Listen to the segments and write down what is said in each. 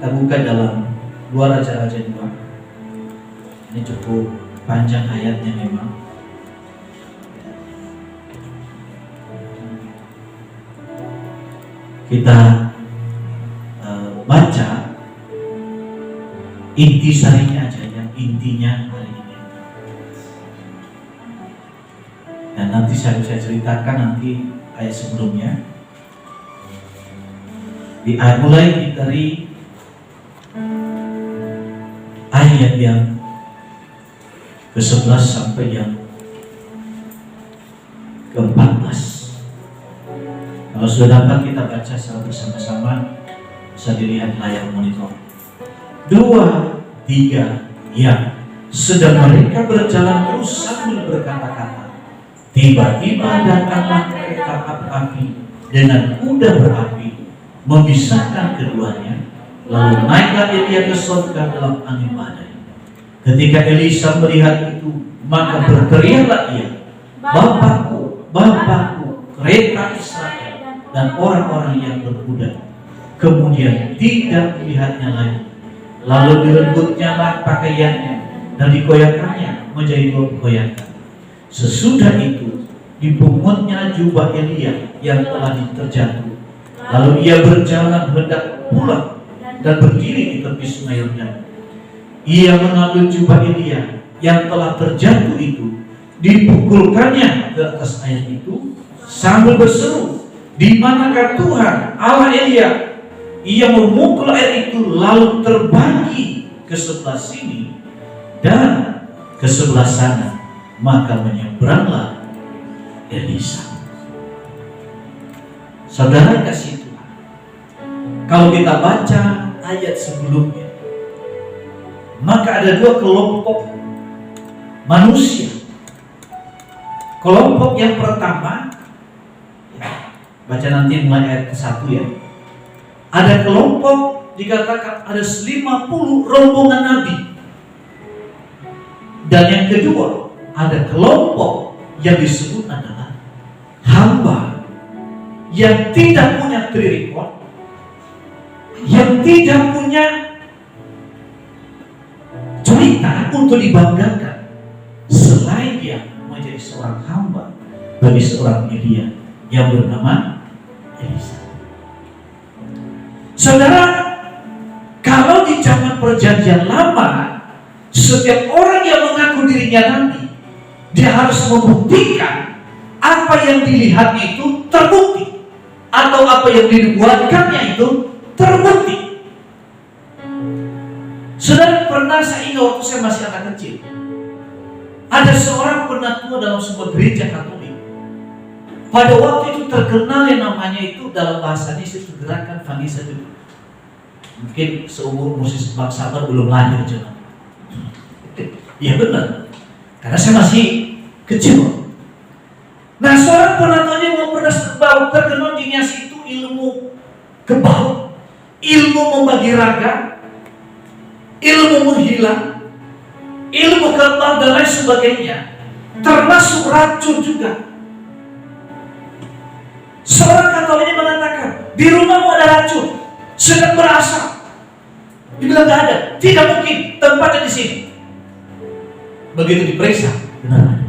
Kita buka dalam 2 Raja-Raja 2. Ini cukup panjang ayatnya memang. Kita baca inti sarinya aja, yang intinya hari ini. Dan nanti saya ceritakan nanti ayat sebelumnya. Mulai dari ayat yang ke-11 sampai yang ke-14. Kalau sudah dapat kita baca secara bersama-sama, bisa dilihat layar monitor. 2, 3, ya. Sedang mereka berjalan terus sambil berkata-kata, tiba-tiba datanglah kereta api dengan kuda berapi, memisahkan keduanya. Lalu naiklah Elia ke surga dalam angin badai. Ketika Elisa melihat itu, maka berteriaklah ia, Bapakku, Bapakku, kereta Israel dan orang-orang yang berkuda. Kemudian tidak melihatnya lagi. Lalu direbutnya pakaiannya dan dikoyakannya menjadi 2 koyakan. Sesudah itu dipungutnya jubah Elia yang telah terjatuh. Lalu ia berjalan hendak pulang dan berdiri di tepi sungai Yordan. Ia mengambil jubah Elia yang telah terjatuh itu, dipukulkannya ke atas air itu sambil berseru, di manakah Tuhan Allah Elia? Ia memukul air itu lalu terbagi ke sebelah sini dan ke sebelah sana, maka menyeberanglah Elisa. Saudara kasih Tuhan, kalau kita baca ayat sebelumnya, maka ada 2 kelompok manusia. Kelompok yang pertama, baca nanti mulai ayat ke-1 ya. Ada kelompok dikatakan ada 50 rombongan nabi. Dan yang kedua, ada kelompok yang disebut adalah hamba yang tidak punya track record, yang tidak punya cerita untuk dibanggakan selain dia menjadi seorang hamba bagi seorang Elia yang bernama Elisa. Saudara, kalau di zaman perjanjian lama, setiap orang yang mengaku dirinya nabi, dia harus membuktikan apa yang dilihatnya itu terbukti, atau apa yang dibuatkannya itu terbukti. Saudara, pernah saya ingat waktu saya masih anak kecil, ada seorang penatua dalam sebuah gereja Katolik. Pada waktu itu terkenal yang namanya itu dalam bahasa Indonesia itu gerakan Vanessa Judul. Mungkin seumur musisi Bang Sabar belum lahir juga. Iya benar, karena saya masih kecil. Nah, seorang penatuanya mau pernah terkenal di Nias itu ilmu kebal, ilmu membagi raga, ilmu menghilang, ilmu kebal dan lain sebagainya, termasuk racun juga. Seorang Katoliknya mengatakan, di rumahmu ada racun, sedang berasap. Dibilang gak ada, tidak mungkin, tempatnya di sini. Begitu diperiksa, benar ada.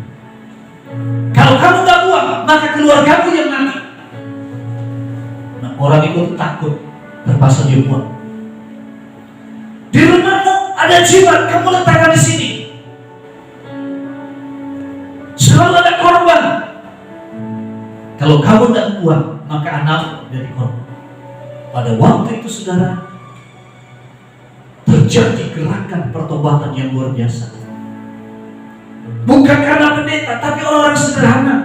Kalau kamu gak buang, maka keluargamu yang mati. Nah, orang itu takut, terpaksa dia buang. Di rumahmu ada jimat, kamu letakkan di sini. Selalu ada korban. Kalau kamu tidak buang, maka anak jadi korban. Pada waktu itu, saudara, terjadi gerakan pertobatan yang luar biasa. Bukan karena pendeta, tapi orang-orang sederhana,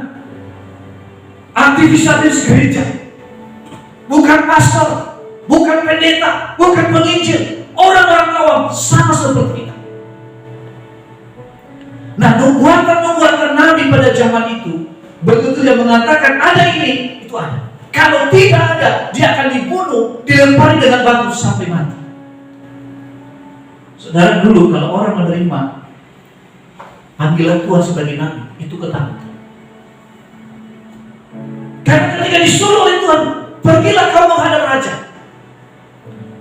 aktivis gereja, bukan pastor, bukan pendeta, bukan penginjil, orang-orang awam sama seperti kita. Nah, nubuatan nabi pada zaman itu, begitu dia mengatakan ada ini, itu ada. Kalau tidak ada, dia akan dibunuh, dilempari dengan batu sampai mati. Saudara, dulu kalau orang menerima panggilan Tuhan sebagai nabi, itu ketakutan. Karena ketika disuruh oleh Tuhan, pergilah kau menghadap raja.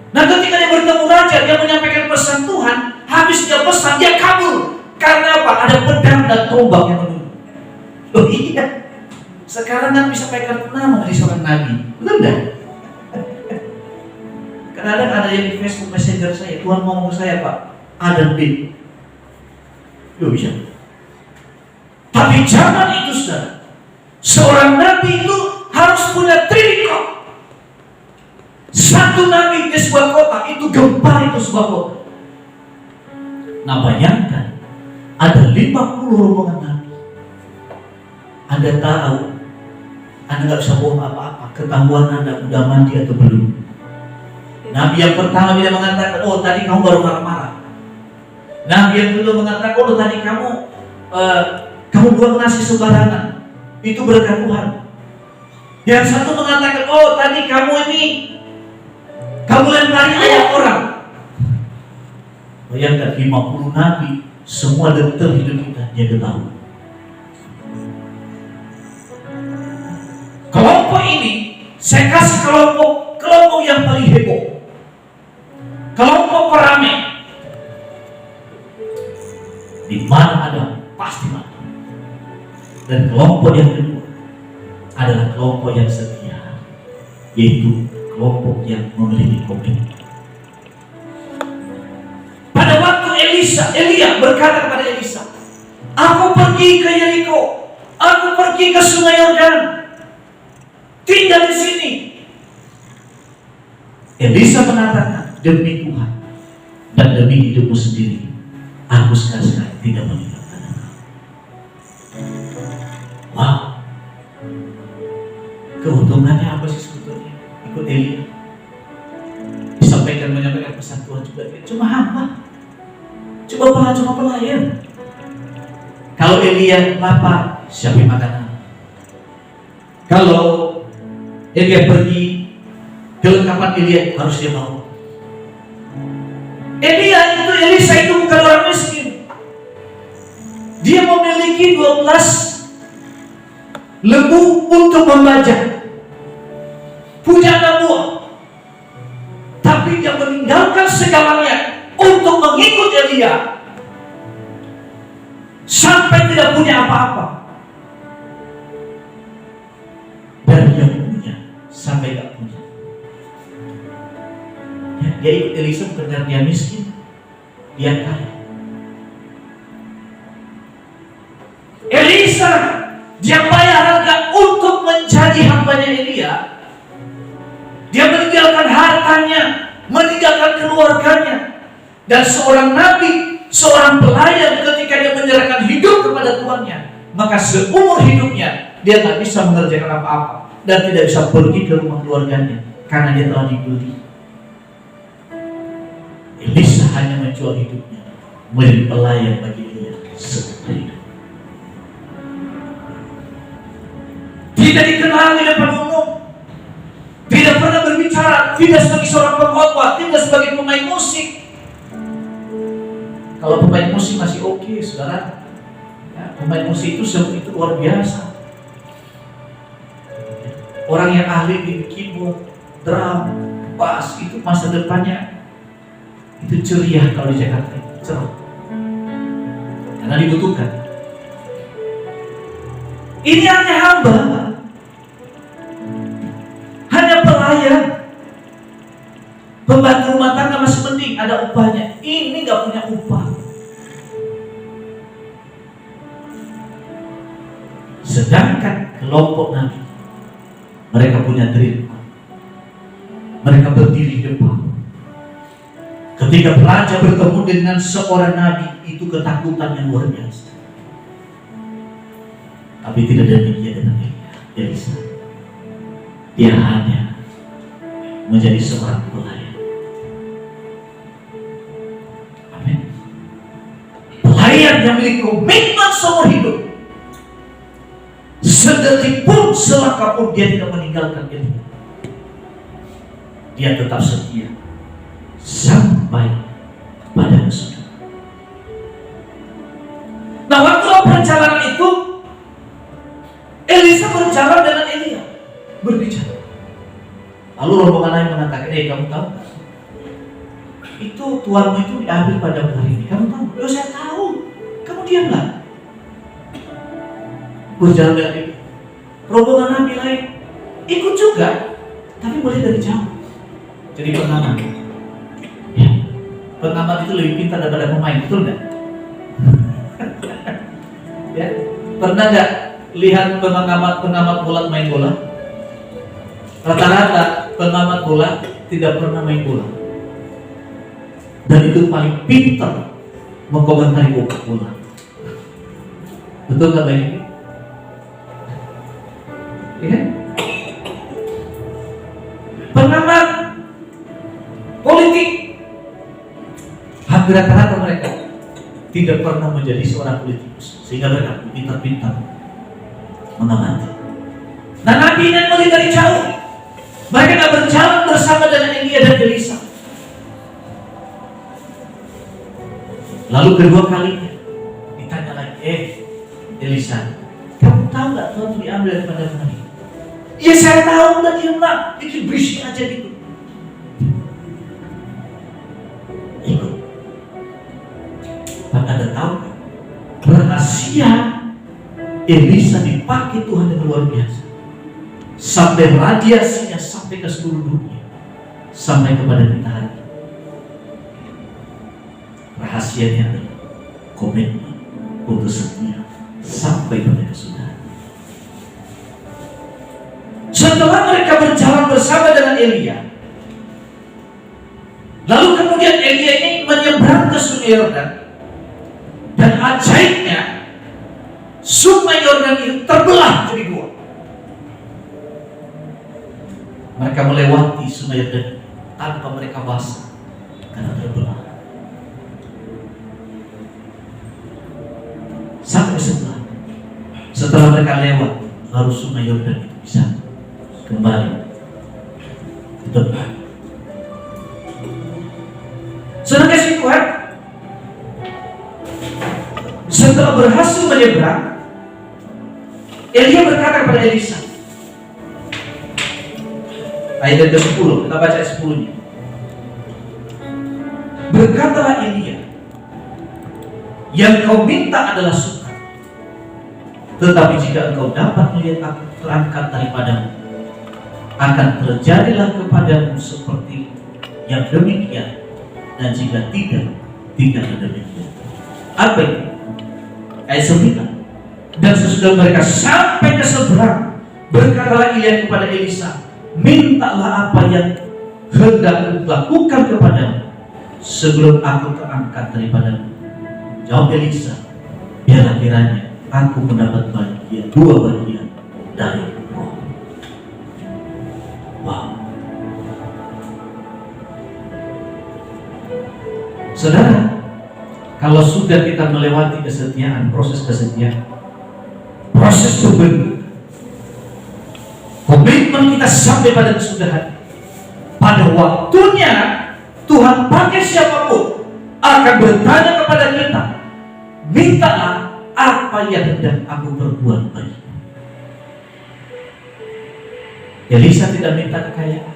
Nah, ketika dia bertanya ketemu raja, dia menyampaikan pesan Tuhan. Habis dia pesan, dia kabur. Karena apa? Ada pedang dan tombak yang menunggu. Oh iya, sekarang kan bisa sampaikan nama dari seorang nabi, betul enggak? Kadang-kadang ada yang di Facebook Messenger saya, Tuhan ngomong ke saya, Pak, A dan B. Loh bisa. Tapi zaman itu saudara, seorang nabi itu harus punya trikot. Satu nabi di sebuah kota itu gempa itu sebuah kota. Nah bayangkan, ada 50 rombongan nabi. Anda tahu, Anda nggak bisa bohong apa-apa, ketahuan Anda udah mandi atau belum. Nabi yang pertama dia mengatakan, oh tadi kamu baru marah-marah. Nabi yang kedua mengatakan, oh tadi kamu buang nasi sembarangan, itu berkat Tuhan. Yang satu mengatakan, oh tadi kamu lempari ayam orang. Bayangkan 50 nabi, semua detail hidup kita dia ketahui. Kelompok ini saya kasih kelompok yang paling heboh, kelompok peramai. Di mana ada pasti mati. Dan kelompok yang kedua adalah kelompok yang setia, yaitu kelompok yang memiliki komitmen. Pada waktu Elia berkata kepada Elisa, aku pergi ke Yeriko, aku pergi ke Sungai Yordan, tinggal di sini. Elisa mengatakan, demi Tuhan dan demi hidupmu sendiri, aku sekali-sekali tidak meninggalkan engkau. Wow, keuntungannya apa sih sebetulnya ikut Elia? Menyampaikan pesan Tuhan juga, cuma hamba, cuma pelayan. Kalau Elia lapar, siapin makanan. Kalau Elia pergi, kelengkapan Elia harus dia bawa. Elisa itu bukan orang miskin. Dia memiliki 12 lembu untuk membajak, punya anak buah. Tapi dia meninggalkan segalanya untuk mengikut Elia sampai tidak punya apa-apa. Dan dia punya sampai tidak punya. Ya, dia ikut Elisa bukan karena dia miskin, dia kaya. Elisa dia bayar harga untuk menjadi hambanya Elia. Dia meninggalkan hartanya, meninggalkan keluarganya. Dan seorang nabi, seorang pelayan ketika dia menyerahkan hidup kepada Tuhannya, maka seumur hidupnya dia tak bisa mengerjakan apa-apa dan tidak bisa pergi ke rumah keluarganya karena dia telah dibeli. Elisa hanya menjual hidupnya menjadi pelayan bagi dia seumur hidup. Tidak dikenal di depan umum, tidak pernah berbicara, tidak sebagai seorang pengkhotbah, tidak sebagai pemain musik. Kalau pemain musik masih oke, saudara. Ya, pemain musik itu luar biasa. Orang yang ahli di keyboard, drum, bass, itu masa depannya itu ceria kalau di Jakarta, cerah. Karena dibutuhkan. Ini hanya hamba, hanya pelayan, pembantu rumah tangga masih penting ada upahnya. Ini nggak punya upah. Sedangkan kelompok nabi, mereka punya dream, mereka berdiri di depan. Ketika raja bertemu dengan seorang nabi, itu ketakutan yang luar biasa. Tapi tidak demikian dengan Elisa. Dia hanya menjadi seorang pelayan. Amin. Pelayan yang memiliki komitmen seumur hidup. Sedetik pun, selangkah pun dia tidak meninggalkan Elia. Dia tetap setia sampai pada kesudahan. Nah, waktu perjalanan itu, Elisa berjalan dengan Elia, berbicara. Lalu rombongan lain mengatakan, kamu tahu gak? itu tuanmu itu diambil pada hari ini. Kamu tahu? Loh, saya tahu. Kamu diamlah. Berjalan dari rombongan nabi lain ikut juga, tapi mulai dari jauh. Jadi pengamat, ya, pengamat itu lebih pintar daripada pemain, betul nggak? Ya, pernah nggak lihat pengamat bola main bola? Rata-rata pengamat bola tidak pernah main bola, dan itu paling pintar mengkomentari bola. Betul nggak Bang? Ya? Pengamat politik hampir rata-rata mereka tidak pernah menjadi seorang politikus, sehingga mereka pintar-pintar mengamati. Nah, Nabi ingin melihat dari jauh. Mereka tidak berjalan bersama dengan Elia dan Elisa. Lalu kedua kalinya ditanya lagi, Elisa, kamu tahu nggak Tuhan diambil daripada hari? Ya saya tahu, udah diam lah, bikin berisik aja gitu. Ikut. Pak, Anda tahu rahasia Elisa dipakai Tuhan yang luar biasa, sampai radiasinya sampai ke seluruh dunia, sampai kepada kita hari ini. Rahasianya adalah komitmen untuk setia sampai pada kesudahan. Setelah mereka berjalan bersama dengan Elia, lalu kemudian Elia ini menyeberang ke Sungai Yordan, dan ajaibnya Sungai Yordan itu terbelah jadi dua. Mereka melewati Sungai Yordan tanpa mereka basah karena terbelah. Sampai setelah mereka lewat, lalu Sungai Yordan itu bisa kembali ke tempat. Saudara kasih Tuhan, setelah berhasil menyeberang, Elia berkata kepada Elisa, ayat ke-10, kita baca ayat 10-nya. Berkatalah Elia, yang kau minta adalah suka, tetapi jika engkau dapat melihat aku terangkat daripadamu, akan terjadilah kepadamu seperti yang demikian, dan jika tidak ada demikian. Apa itu? Ayat 9. Dan sesudah mereka sampai ke seberang, berkatalah Elia kepada Elisa, mintalah apa yang hendak kulakukan kepadamu sebelum aku terangkat daripadamu. Jawab Elisa, biarlah kiranya aku mendapat dua bagian dari roh. Wow. Saudara, kalau sudah kita melewati kesetiaan, proses kesetiaan, proses berbenah, komitmen kita sampai pada kesudahan, pada waktunya Tuhan pakai siapapun akan bertanya kepada kita, mintalah apa yang hendak aku perbuat bagimu. Elisa tidak minta kekayaan,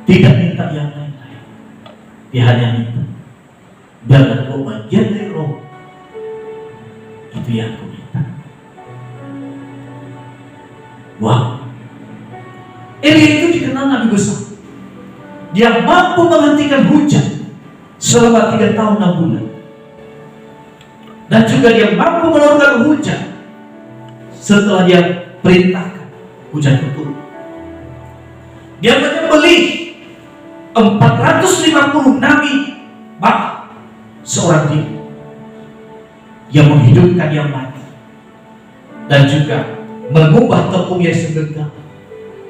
tidak minta yang lain-lain. Dia hanya minta, biarlah kau bagian dari roh. Itu yang aku minta. Wow. Elia itu dikenal nabi besar. Dia mampu menghentikan hujan selama 3 tahun 6 bulan. Dan juga dia mampu menurunkan hujan setelah dia perintahkan hujan itu turun. Dia menyembelih 450 nabi Baal seorang diri, yang menghidupkan yang mati, dan juga mengubah tepung yang segenggam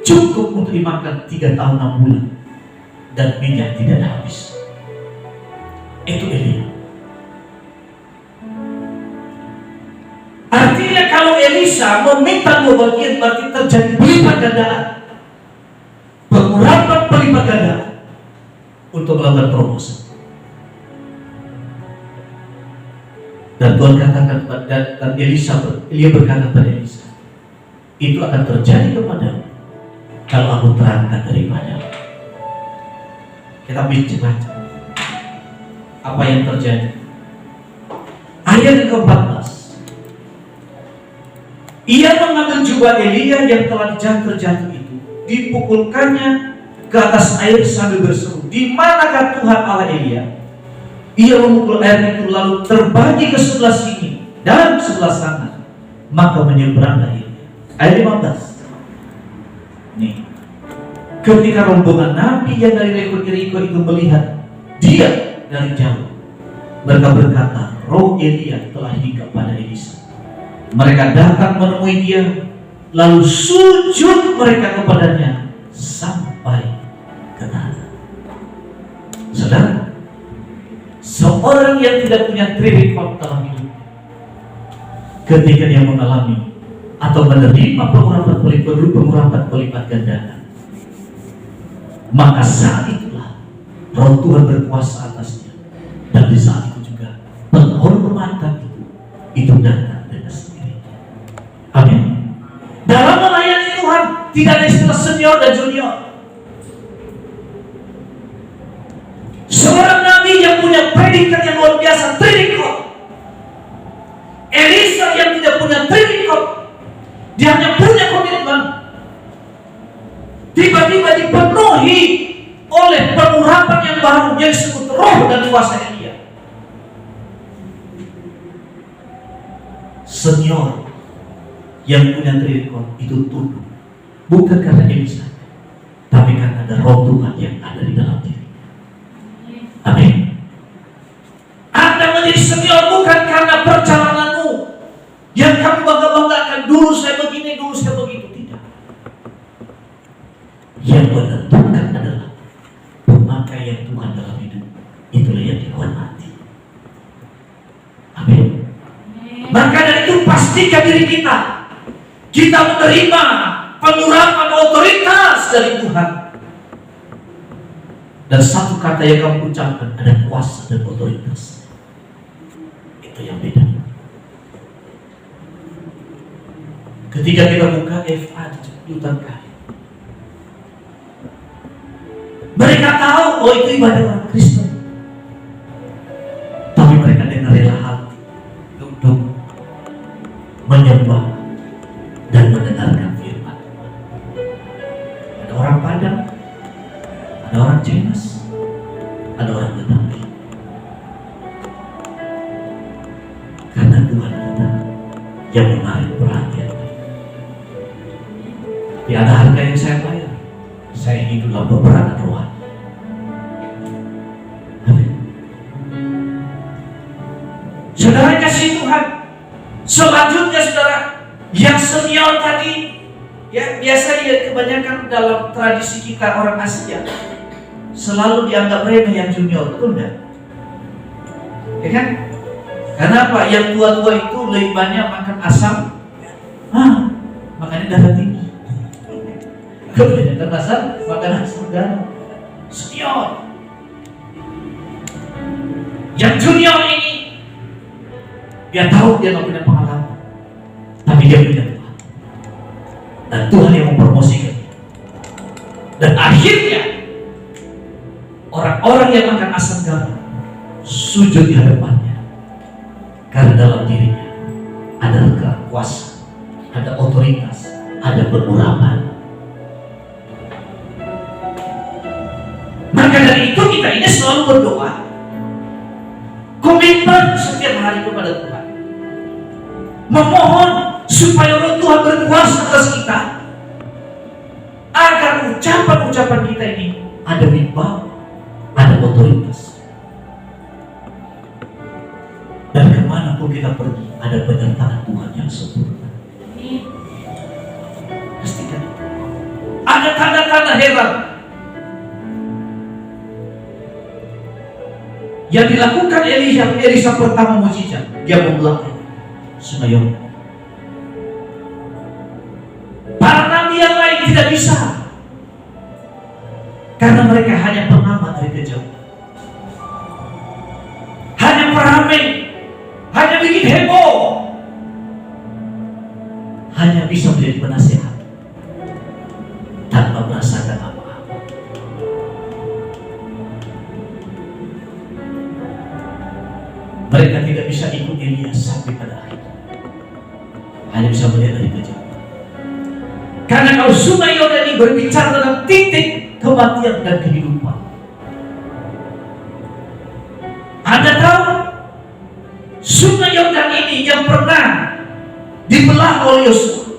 cukup untuk dimakan 3 tahun 6 bulan, dan minyak tidak habis. Itu Elia. Artinya kalau Elisa meminta 2 bagian, berarti terjadi pelipat gandaan, pengurapan pelipat gandaan untuk melakukan promosi. Dan Tuhan katakan dan Elia berkata kepada Elisa, itu akan terjadi kepadamu kalau aku terangkat daripada. Kita baca. apa yang terjadi? Ayat ke-14. Ia mengambil jubah Elia yang telah jatuh itu, dipukulkannya ke atas air sambil berseru, "Di manakah Tuhan Allah Elia?" Ia memukul air itu lalu terbagi ke sebelah sini dan sebelah sana. Maka menyeberanglah Elia. Ayat 15. Nih, ketika rombongan Nabi yang dari Yeriko itu melihat dia dari jauh, mereka berkata, "Roh Elia telah hinggap pada Elisa." Mereka datang menemui dia, lalu sujud mereka kepadanya sampai ke tanah. Saudara, seorang yang tidak punya track record dalam hidup, ketika dia mengalami atau menerima pengurapan berlipat ganda, maka saat itulah Roh Tuhan berkuasa atasnya, dan di saat itu juga penghormatan itu datang dengan sendirinya. Amin. Dalam melayani Tuhan tidak ada istilah senior dan junior. Seorang nabi yang punya predikat yang luar biasa, trikot. Elisa yang tidak punya trikot, dia hanya punya komitmen. Tiba-tiba dipenuhi oleh pengurapan yang baru yang disebut roh dan kuasa Elia. Senior yang punya trikot itu tunduk, bukan karena Elisa, tapi karena ada roh Tuhan yang ada di dalam diri. Amin. Anda menjadi senior bukan karena perjalananmu yang kamu bangga-banggakan, dulu saya begini, dulu saya begitu. Tidak. Yang menentukan adalah pemakaian Tuhan dalam hidup. Itulah yang dihormati. Amin. Maka dari itu pastikan diri kita menerima pengurapan otoritas dari Tuhan. Dan satu kata yang kamu ucapkan, ada kuasa dan otoritas. Itu yang beda. Ketika kita buka FA di hutan kayu, mereka tahu, oh itu ibadah orang Kristen. Tapi mereka dengan rela hati untuk menyembah dan mendengarkan firman Tuhan. Ada orang Padang, ada orang Chinese, ada orang Betawi. Karena Tuhan kita yang menarik perhatian. Tapi ada harga yang saya bayar. Saya hidup dalam peperangan rohani. Amin. Saudara kasih Tuhan. Selanjutnya saudara, yang senior tadi, ya biasa ya kebanyakan dalam tradisi kita orang Asia selalu dianggap remeh yang junior, betul enggak? Ya kan? Kenapa? Yang tua-tua itu lebih banyak makan asam, makanya darah tinggi. Kebanyakan asam, makan asam garam. Senior. Yang junior ini, dia tahu dia nggak punya pengalaman, tapi dia punya Tuhan. Dan Tuhan yang mempromosikan. Dan akhirnya orang-orang yang makan asam garam sujud di hadapannya, karena dalam dirinya ada kuasa, ada otoritas, ada pengurapan. Maka dari itu kita ini selalu berdoa, komitmen setiap hari kepada Tuhan, memohon supaya Roh Tuhan berkuasa atas kita, agar ucapan-ucapan kita ini ada wibawa, ada otoritas. Dan kemanapun kita pergi, ada penyertaan Tuhan yang sempurna. Pastikan itu. Ada tanda-tanda hebat yang dilakukan Elisa pertama mujizat. Dia membelah Sungai Yordan. Para nabi yang lain tidak bisa, karena mereka hanya pengamat dari kejauhan, hanya peramai, hanya bikin heboh, hanya bisa menjadi penasehat tanpa merasakan apa-apa. Mereka tidak bisa ikut Elia sampai pada akhir. Hanya bisa melihat dari kejauhan. Karena kalau sungai Yordan ini berbicara tentang titik kematian dan kehidupan. Anda tahu sungai Yordan ini yang pernah dibelah oleh Yosua.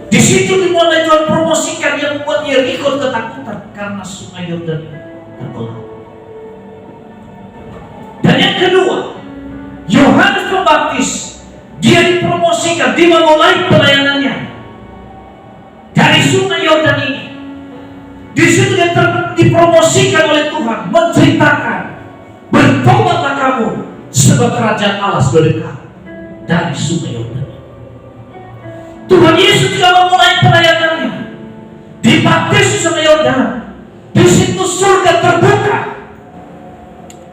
Di situ dimulai Tuhan promosikan yang membuat Yeriko ketakutan karena sungai Yordan ini terbelah. Dan yang kedua, Yohanes Pembaptis, dia dipromosikan, dia memulai pelayanannya dari sungai Yordan ini. Di situ dia dipromosikan oleh Tuhan, menceritakan, bertobatlah kamu, sebab kerajaan Allah sudah dekat. Dari sungai Yordan. Tuhan Yesus juga memulai pelayanannya, dibaptis di sungai Yordan. Di situ surga terbuka.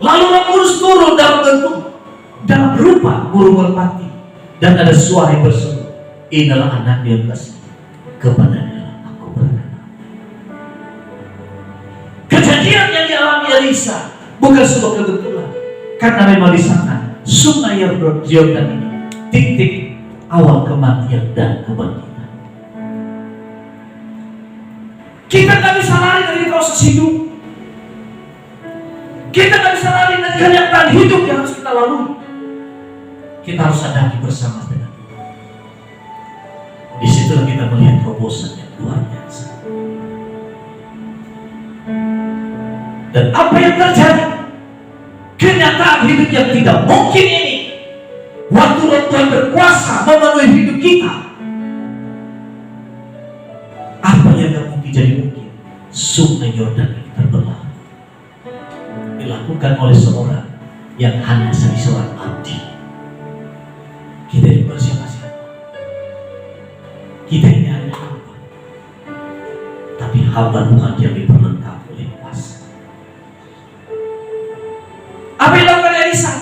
Lalu Roh Kudus turun dalam berupa burung merpati, dan ada suara yang berseru, inilah anak yang kasih, kepadanya aku berkenan. Kejadian yang dialami Elisa bukan sebuah kebetulan, karena memang di sana sungai Yordan ini titik awal kematian dan kebangkitan. Kita nggak bisa lari dari proses hidup. Kita nggak bisa lari dari kenyataan hidup yang harus kita lalui. Kita harus hadapi bersama dengan Tuhan. Di situlah kita melihat terobosan yang luar biasa. Dan apa yang terjadi? Kenyataan hidup yang tidak mungkin ini, waktu Tuhan berkuasa memenuhi hidup kita, apa yang tidak mungkin jadi mungkin? Sungai Yordan ini terbelah, dilakukan oleh seorang yang hanya seorang abdi. Kita ini bersiapa-siapa? Kita ini hanya hamba, tapi hamba Tuhan yang diperlengkapi oleh kuasa. Apa yang dilakukan Elisa?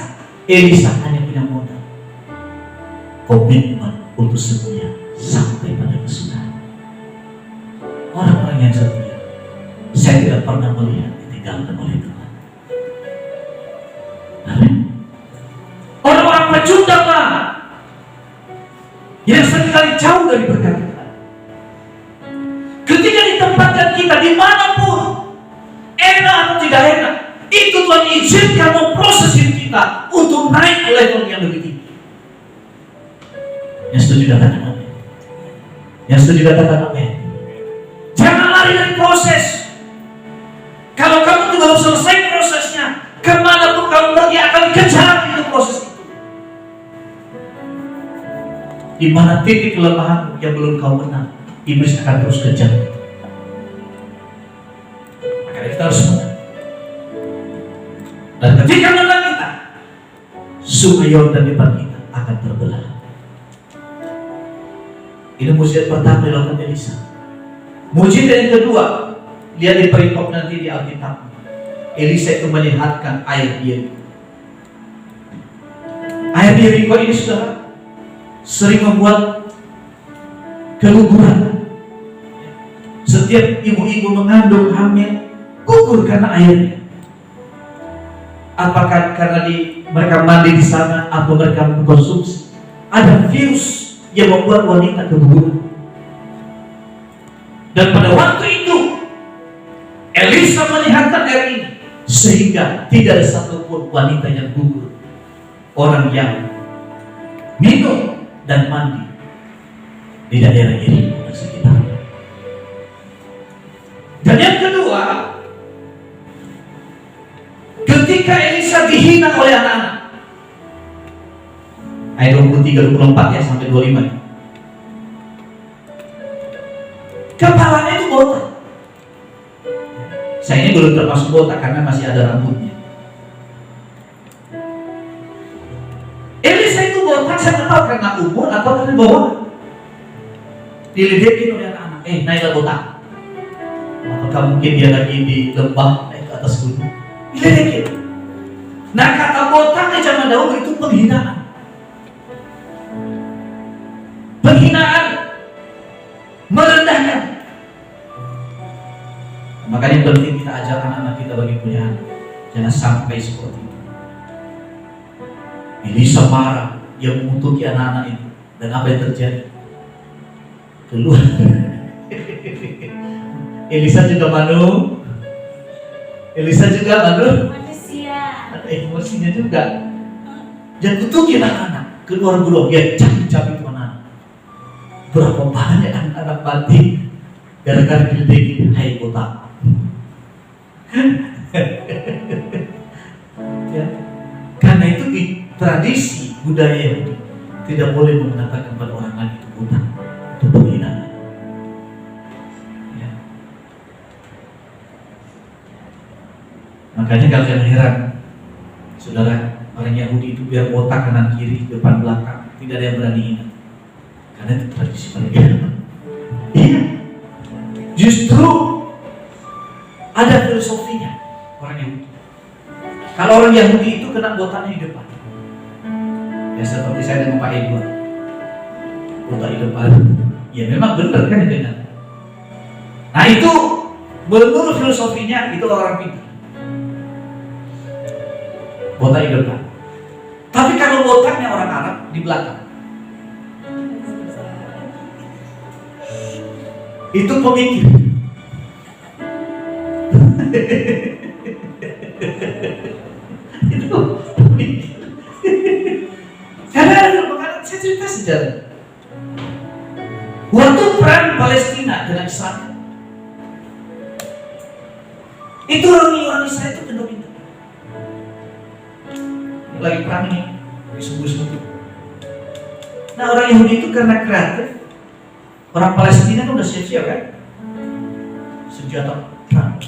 Elisa hanya punya modal, komitmen untuk setia sampai pada kesudahan. Orang-orang yang setia, saya tidak pernah melihat ditinggalkan oleh Tuhan. Amin. Orang-orang pecundang yang seringkali jauh dari berkat Tuhan, ketika ditempatkan kita dimanapun, enak atau tidak enak, itu Tuhan izinkan memproses hidup kita untuk naik ke level yang lebih tinggi. Yang setuju katakan amin. Yang setuju katakan amin. Jangan lari dari proses. Kalau kamu belum selesai prosesnya, kemana pun kamu pergi akan kejar itu proses itu. Di mana titik kelemahan yang belum kau menang, iblis akan terus kejar. Maka kita harus menang. Dan ketika menang kita, sungai Yordan di depan kita akan terbelah. Ini mujizat pertama dilakukan Elisa. Mujizat yang kedua, lihat di perikop nanti di Alkitab. Elisa itu melihatkan air Yeriko. Air Yeriko ini saudara sering membuat keguguran. Setiap ibu-ibu mengandung hamil gugur karena airnya. Apakah karena mereka mandi di sana atau mereka mengkonsumsi? Ada virus yang membuat wanita keguguran. Dan pada waktu itu Elisa melihatkan air ini, sehingga tidak ada satupun wanita yang gugur. Orang yang minum dan mandi di daerah ini dan sekitarnya. Dan yang kedua, ketika Elisa dihina oleh anak-anak, ayat 23-24 ya sampai 25. Kepalanya itu botak. Saya ini belum termasuk botak karena masih ada rambutnya. Elisa itu botak, saya tahu karena umur atau karena bawaan. Diledekin oleh anak-anak, naiklah botak. Apakah mungkin dia lagi di lembah naik ke atas gunung? Diledekin. Nah, kata botak di zaman dahulu itu penghinaan. Penghinaan, merendahkan. Makanya penting kita ajar anak-anak kita bagi punya anak. Jangan sampai seperti itu. Elisa marah, dia mengutuki anak-anak itu. Dan apa yang terjadi? Keluar. Elisa juga malu. Manusia. Ada emosinya juga. Dia kutuki anak-anak. Keluar gulung, dia cabik-cabik anak-anak. Berapa banyak anak-anak mati gara-gara diledekin, hai botak. Ya. Karena itu di tradisi budaya Yahudi tidak boleh mengatakan pada orang lain itu buta, itu penghinaan. Ya. Makanya kalau kalian heran, saudara, orang Yahudi itu biar botak kanan kiri depan belakang, tidak ada yang berani hina, karena itu tradisi mereka. Iya, justru ada filosofinya orang Yahudi. Kalau orang Yahudi itu kena botaknya di depan. Ya seperti saya dengan Pak Edward, botak di depan. Ya memang benar kan dengan. Nah itu menurut filosofinya itu orang pintar. Botak di depan. Tapi kalau botaknya orang Arab di belakang, itu pemikir. Itu pemikir. Karena saya cerita sejarah. Waktu perang Palestina dengan Israel, itu orang Israel itu pintar. Lagi perang ini di subuh-subuh. Nah orang Yahudi itu karena kreatif, orang Palestina kan udah siap-siap kan, senjata perang.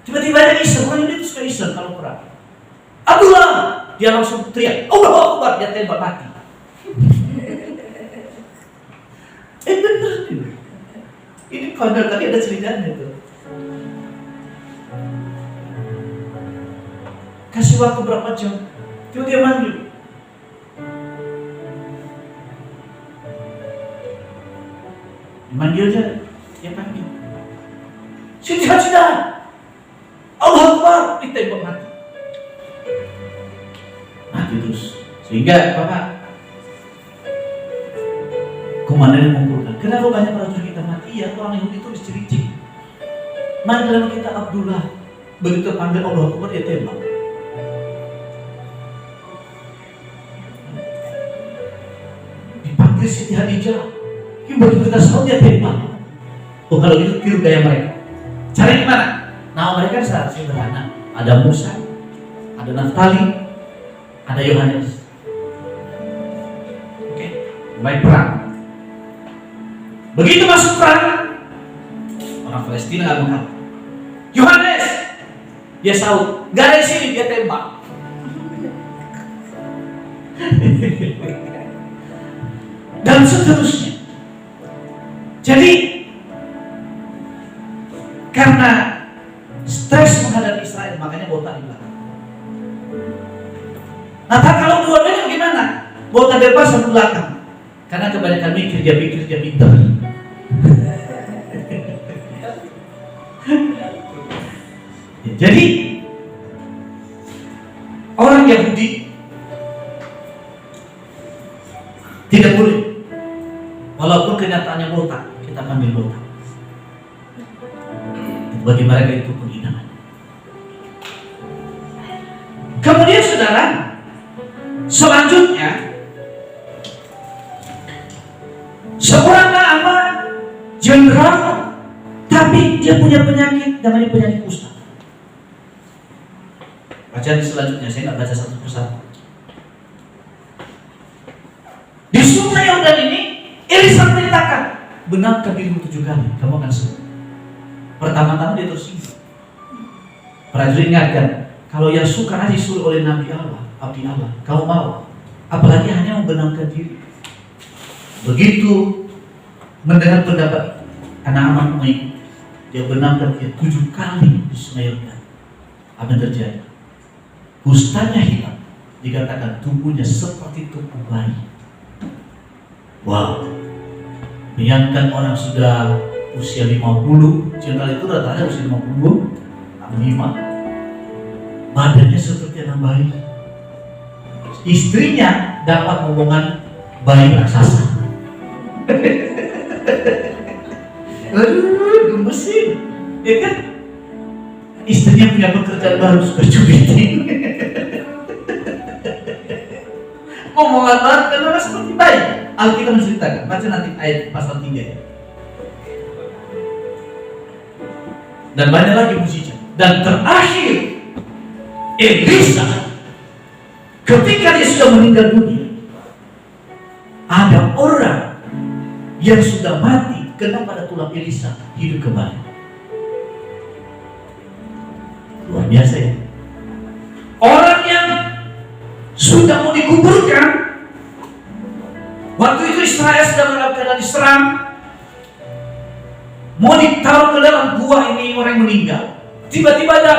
Tiba-tiba ada iseng, orang Yahudi itu suka iseng kalau perang. Abdullah, dia langsung teriak, Allahu Akbar, dia tembak mati. Bener itu. Ini kondor tadi ada ceritanya itu. Kasih waktu berapa jam, itu dia manggil. Dimanggil aja, dia panggil. Sudah. Allahu Akbar, ditembak mati. Mati terus. Sehingga Bapak komandan mengumpulkan. Kenapa banyak prajurit kita mati? Ya orang Yahudi itu diciri-ciri. Mari dalam kita Abdullah, begitu panggil Allahu Akbar dia tembak. Dipanggil Siti Hadijah, begitu kita sahut dia tembak. Oh kalau gitu tiru gaya mereka. Cara gimana? Nama mereka sangat sederhana. Ada Musa, ada Naftali, ada Yohanes. Oke, baik perang. Begitu masuk perang, orang Palestina nggak mengaku. Yohanes, dia sahut, gak ada di sini, dia tembak. Dan seterusnya. Jadi karena stres menghadapi Israel, makanya botak di belakang. Nah, kalau dua-duanya gimana? Botak depan sama belakang. Karena kebanyakan mikir dia pintar. Jadi orang Yahudi tidak boleh, walaupun kenyataannya botak, kita panggil botak. Bagi mereka itu penghinaan. Kemudian saudara, selanjutnya seorang nama jenderal, tapi dia punya penyakit, namanya penyakit kusta. Bacaan selanjutnya, saya nggak baca satu persatu. Di sungai Yordan ini, Elisa menceritakan, benarkah dirimu 7 kali, kamu akan sembuh. Pertama-tama dia tersinggung. Prajurit ingatkan, kalau yang suka aja disuruh oleh Nabi Allah, Abdi Allah, kau mau, apalagi hanya membenamkan diri. Begitu mendengar pendapat anak-anak Umayyah, dia benamkan dia 7 kali di sungai Yordan. Apa yang terjadi? Kustanya hilang. Dikatakan tubuhnya seperti tubuh bayi. Wow. Bayangkan orang sudah usia 50, jenderal itu rata-rata usia 50, 5. badannya seperti anak bayi. Istrinya dapat omongan bayi raksasa. Aduh, gemesin, ya kan? Istrinya punya pekerjaan baru, suka cubitin. Omongan banget karena seperti bayi. Alkitab menceritakan, baca nanti ayat pasal 3 ya. Dan banyak lagi mujizat. Dan terakhir, Elisa, ketika dia sudah meninggal dunia, ada orang yang sudah mati kena pada tulang Elisa hidup kembali. Luar biasa ya. Orang yang sudah mau dikuburkan, waktu itu Israel sedang dalam keadaan diserang, mau ditaruh ke dalam gua ini orang yang meninggal. Tiba-tiba ada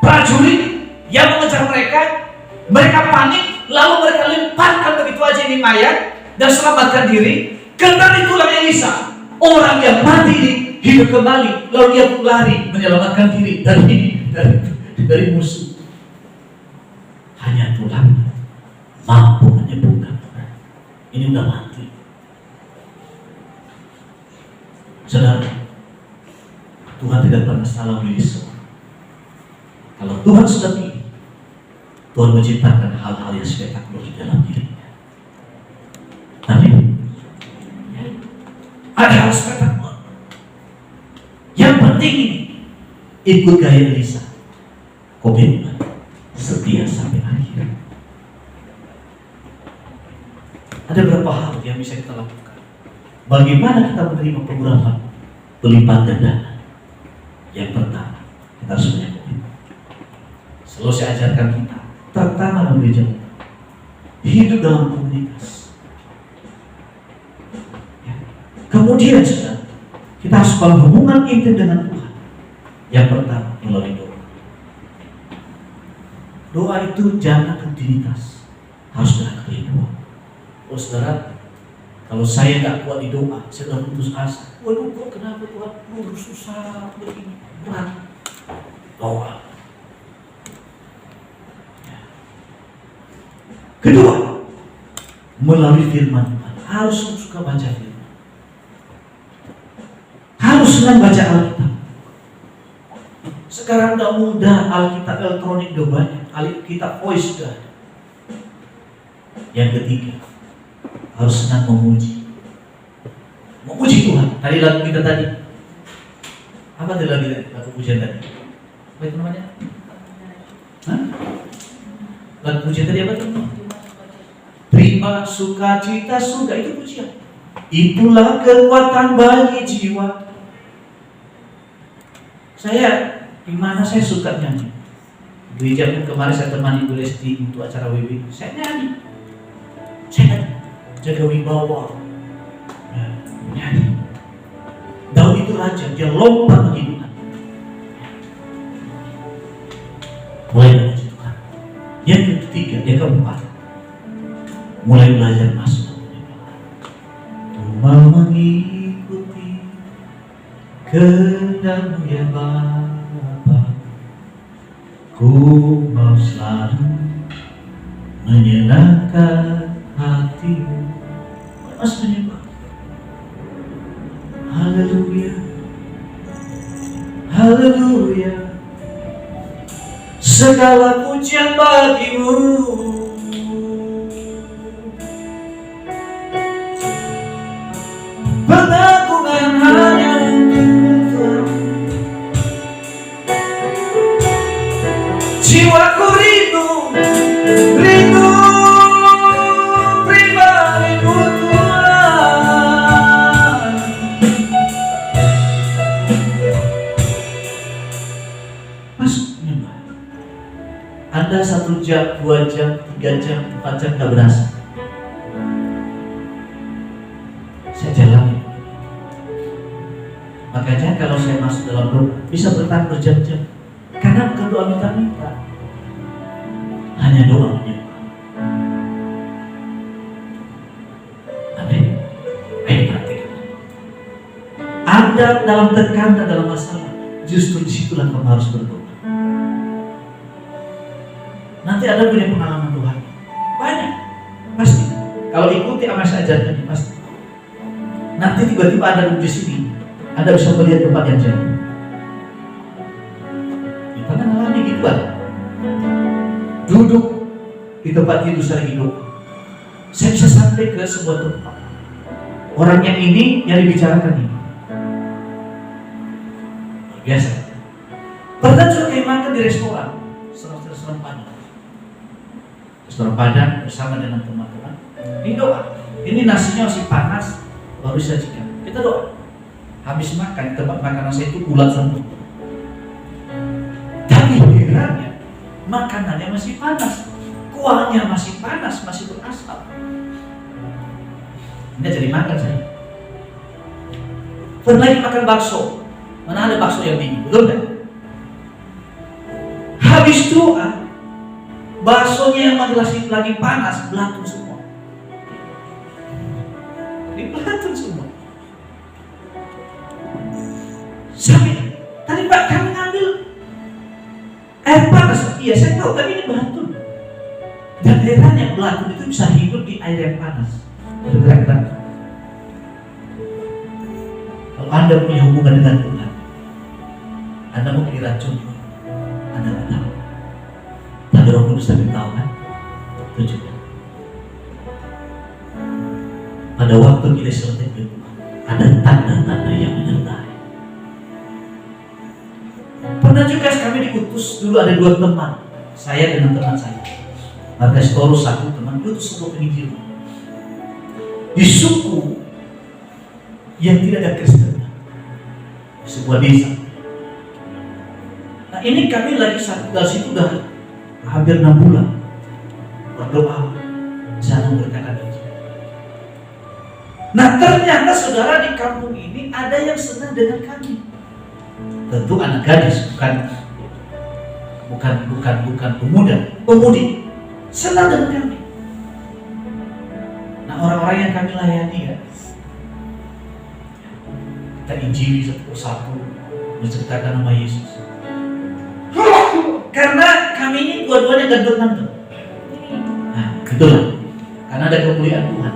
prajurit yang mengejar mereka. Mereka panik, lalu mereka lemparkan begitu aja ini mayat dan selamatkan diri. Kena di tulang Elisa, orang yang mati ini hidup kembali, lalu dia lari menyelamatkan diri dari musuh. Hanya tulang mampu menyembuhkan orang. Ini udah mati. Saudara, Tuhan tidak pernah salah memilih seorang. Kalau Tuhan sudah pilih, Tuhan menciptakan hal-hal yang spektakuler di dalam dirinya. Amin. Ada hal spektakuler. Yang penting ini, ikut gaya Elisa, komitmen, setia sampai akhir. Ada beberapa hal yang bisa kita lakukan. Bagaimana kita menerima pengurapan berlipat ganda? Yang pertama, kita harus punya komitmen. Selalu saya ajarkan kita, pertama dalam gereja, hidup dalam komunitas. Ya. Kemudian saudara, kita harus bangun hubungan intim dengan Tuhan. Yang pertama, melalui doa. Doa itu jangan rutinitas, harus dengan kerinduan. Oh saudara, kalau saya nggak kuat di doa, saya sudah putus asa. Waduh, kok kenapa Tuhan? Waduh, susah begini, berat. Doa. Ya. Kedua, melalui firman Tuhan. Harus suka baca firman. Harus senang baca Alkitab. Sekarang udah mudah, Alkitab elektronik udah banyak, Alkitab voice sudah ada. Yang ketiga, harus senang memuji. Memuji Tuhan. Tadi lagu kita tadi. Apa tadi lagu pujian tadi? Apa itu namanya? Hah? Lagu pujian tadi apa itu? Terima sukacita surga, itu pujian. Itulah kekuatan bagi jiwa. Di mana saya suka nyanyi. Gereja pun kemarin saya temani Bu Lesti untuk acara WB. Saya nyanyi. Jaga wibawa. Nyanyi. Daud itu raja, dia lompat begitu. Mulai memuji Tuhan. Yang ketiga, yang keempat, mulai belajar masuk. Mau mengikuti kehendak-Mu ya Bapa. Ku mau selalu menyenangkan hati-Mu. Mas menyembah. Haleluya, haleluya. Segala pujian bagi-Mu. Pengagungan hanya untuk jiwaku rindu pribadi-Mu Tuhan. Masuk menyembah. Anda 1 jam, 2 jam, 3 jam, 4 jam gak berasa. Saya jalani. Makanya kalau saya masuk dalam doa bisa bertahan berjam-jam. Karena bukan doa minta-minta, hanya doa menyembah. Amin. Ayo perhatikan. Anda dalam tekanan, dalam masalah, justru disitulah kamu harus berdoa. nanti ada punya pengalaman Tuhan. Banyak, pasti. Kalau ikuti apa yang saya ajarkan ini pasti. Nanti tiba-tiba ada di sini, Anda bisa melihat tempat yang jauh. Kita kan alami gituan. Duduk di tempat tidur saya hidup. Saya bisa sampai ke sebuah tempat. Orang yang ini yang dibicarakan ini. Biasa. Pernah juga kayak makan di restoran Padang. Restoran Padang bersama dengan teman-teman. Ini doa. Ini nasinya masih panas, baru disajikan. Kita doa. Habis makan, tempat makanan saya itu ulat semua. Tapi herannya, makanannya masih panas, kuahnya masih panas, masih berasap. Ini jadi makan saya. Pernah lagi makan bakso. Mana ada bakso yang dingin, betul kan? Habis doa, baksonya yang lagi panas, belatung semua. Belatung semua. Sampai tadi Pak kami ngambil air panas. Iya saya tahu, tapi ini belatung. Dan herannya belatung itu bisa hidup di air yang panas. Bergerak. Kalau Anda punya hubungan dengan Tuhan, Anda mau diracun, Anda tidak tahu. Tapi Roh Kudus tapi tahu kan? Itu juga. Pada waktu kita selesai berdoa, ada tanda-tanda yang menyertai. Pernah juga kami diutus, dulu ada 2 teman, saya dengan teman saya. Markas Torus satu teman, diutus sebuah penginjilan di suku yang tidak ada Kristen, sebuah desa. Nah ini kami lagi dari situ udah hampir 6 bulan berdoa, jangan berkata itu. Nah ternyata saudara di kampung ini ada yang senang dengan kami. Tentu anak gadis, bukan pemuda, pemudi senang dengan kami. Nah orang-orang yang kami layani ya, kita injili satu persatu menceritakan nama Yesus. Karena kami ini dua-duanya ganteng-ganteng. Nah itulah, karena ada kemuliaan Tuhan.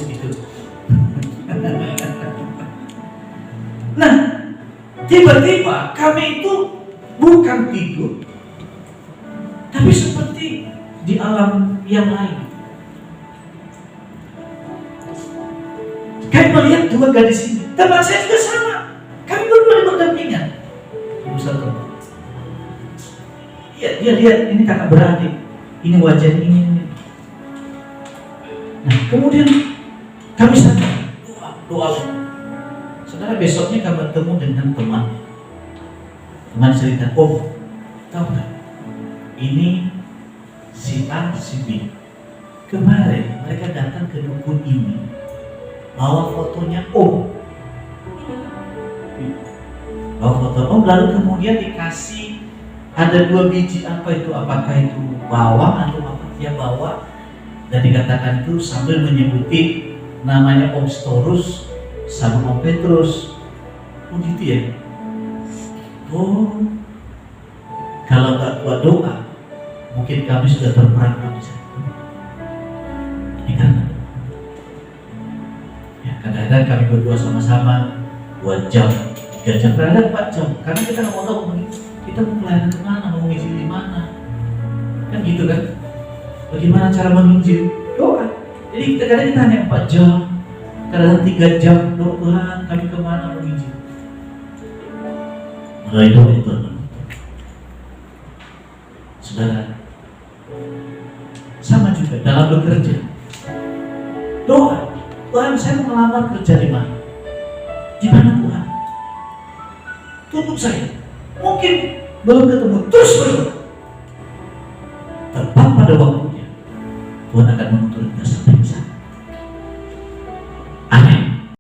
Gitu. Nah tiba-tiba kami itu bukan tidur, tapi seperti di alam yang lain. Kami melihat 2 gadis ini. Teman saya juga sama. Kami berdua berdampingan. Iya, dia lihat ini kakak beradik. Ini wajahnya ini. Nah, kemudian kami sadar doa. Saudara besoknya kami bertemu dengan teman cerita, tahu nggak? Ini si A, si B. Kemarin mereka datang ke dukun ini, bawa fotonya bawa foto lalu kemudian dikasih ada 2 biji apakah itu bawang atau apa dia bawa, dan dikatakan itu sambil menyebutin namanya Om Storus sama Om Petrus. Gitu ya. Kalau nggak kuat doa, mungkin kami sudah terperangkap di sana. Ini karena ya, kadang-kadang kami berdua sama-sama 2 jam, 3 jam, kadang-kadang 4 jam, karena kita nggak mau tahu kita mau pelayanan kemana, mau menginjil di mana, kan gitu kan? Bagaimana cara menginjil? Doa. Jadi kadang-kadang kita hanya 4 jam, kadang-kadang 3 jam, doa Tuhan kami kemana menginjil. Melalui doa itu, saudara, sama juga dalam bekerja. Doa, Tuhan saya mau melamar kerja di mana? Di mana Tuhan? Tuntut saya. Mungkin belum ketemu, terus berdoa. Tepat pada waktunya Tuhan akan